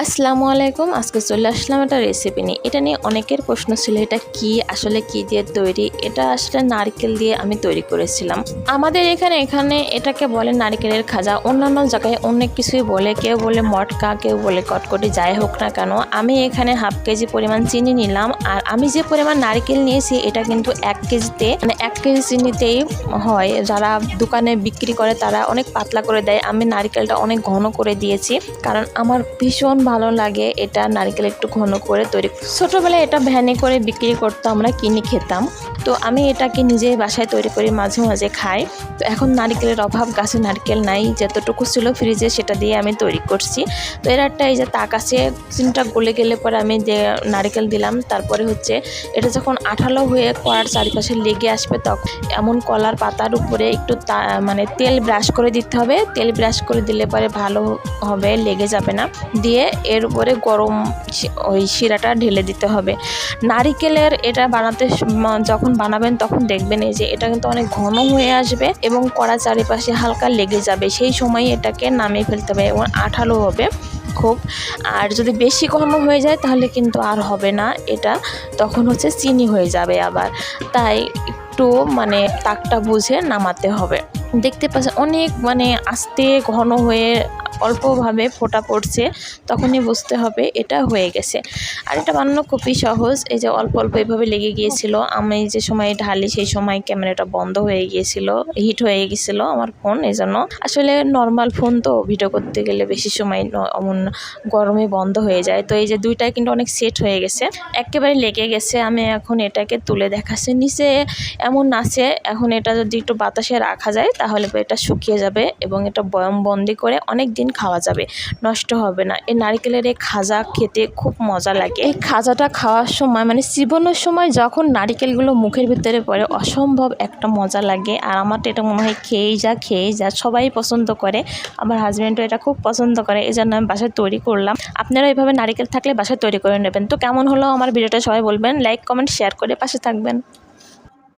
আসসালামু আলাইকুম। আজকে চলে আসলাম একটা রেসিপি নিয়ে। এটা নিয়ে অনেকের প্রশ্ন ছিল, এটা কি আসলে কি দিয়ে তৈরি। এটা আসলে নারকেল দিয়ে আমি তৈরি করেছিলাম। আমাদের এখানে এটাকে বলে নারকেলের খাজা। অন্যান্য জায়গায় অনেক কিছুই বলে, কেউ বলে মটকা, কেউ বলে কটকটি, যাই হোক না কেন আমি এখানে হাফ কেজি পরিমাণ চিনি নিলাম। আর আমি যে পরিমাণ নারকেল নিয়েছি এটা কিন্তু 1 কেজিতে মানে 1 কেজি চিনিতেই হয়। যারা দোকানে বিক্রি করে তারা অনেক পাতলা করে দেয়, আমি নারকেলটা অনেক ঘন করে দিয়েছি, কারণ আমার ভীষণ ভালো লাগে এটা নারকেল একটু ঘন করে তৈরি। ছোটোবেলায় এটা ভ্যানে করে বিক্রি করতো, আমরা কিনে খেতাম। তো আমি এটাকে নিজেই বাসায় তৈরি করি, মাঝে মাঝে খাই। তো এখন নারকেলের অভাব, গাছে নারকেল নাই, যতটুকু ছিল ফ্রিজে সেটা দিয়ে আমি তৈরি করছি। তো এর একটা এই যে তাক আছে, চিনিটা গলে গেলে পরে আমি যে নারকেল দিলাম। তারপরে হচ্ছে এটা যখন আঠালো হয়ে কড়ার চারিপাশে লেগে আসবে, তখন এমন কলার পাতার উপরে একটু মানে তেল ব্রাশ করে দিতে হবে। তেল ব্রাশ করে দিলে পরে ভালো হবে, লেগে যাবে না। দিয়ে এর উপরে গরম ওই শিরাটা ঢেলে দিতে হবে। নারিকেলের এটা বানাতে যখন বানাবেন তখন দেখবেন এই যে এটা কিন্তু অনেক ঘন হয়ে আসবে এবং কড়া চারিপাশে হালকা লেগে যাবে। সেই সময় এটাকে নামিয়ে ফেলতে হবে এবং আঠালো হবে খুব। আর যদি বেশি ঘন হয়ে যায় তাহলে কিন্তু আর হবে না, এটা তখন হচ্ছে চিনি হয়ে যাবে আবার। তাই একটু মানে তাকটা বুঝে নামাতে হবে। দেখতে পাচ্ছেন অনেক মানে আস্তে ঘন হয়ে অল্পভাবে ফোঁটা পড়ছে, তখনই বুঝতে হবে এটা হয়ে গেছে। আর এটা বানানো খুবই সহজ। এই যে অল্প অল্প এইভাবে লেগে গিয়েছিল, আমি যে সময় ঢালি সেই সময় ক্যামেরাটা বন্ধ হয়ে গিয়েছিল, হিট হয়ে গিয়েছিল আমার ফোন। এই জন্য আসলে নর্মাল ফোন তো ভিডিও করতে গেলে বেশি সময় অমন গরমে বন্ধ হয়ে যায়। তো এই যে দুইটাই কিন্তু অনেক সেট হয়ে গেছে, একেবারে লেগে গেছে। আমি এখন এটাকে তুলে দেখাচ্ছি। নিচে এমন আছে, এখন এটা যদি একটু বাতাসে রাখা যায় তাহলে এটা শুকিয়ে যাবে এবং এটা বয়ম বন্দি করে অনেক দিন খাওয়া যাবে, নষ্ট হবে না। এই নারকেলের এই খাজা খেতে খুব মজা লাগে। এই খাজাটা খাওয়ার সময় মানে চিবানোর সময় যখন নারকেলগুলো মুখের ভিতরে পড়ে অসম্ভব একটা মজা লাগে। আর আমার তো এটা মনে হয় খেয়েই যা সবাই পছন্দ করে, আমার হাজব্যান্ডও এটা খুব পছন্দ করে, এই জন্য আমি বাসায় তৈরি করলাম। আপনারা এইভাবে নারকেল থাকলে বাসায় তৈরি করে নেবেন। তো কেমন হলো আমার ভিডিওটা সবাই বলবেন, লাইক কমেন্ট শেয়ার করে পাশে থাকবেন।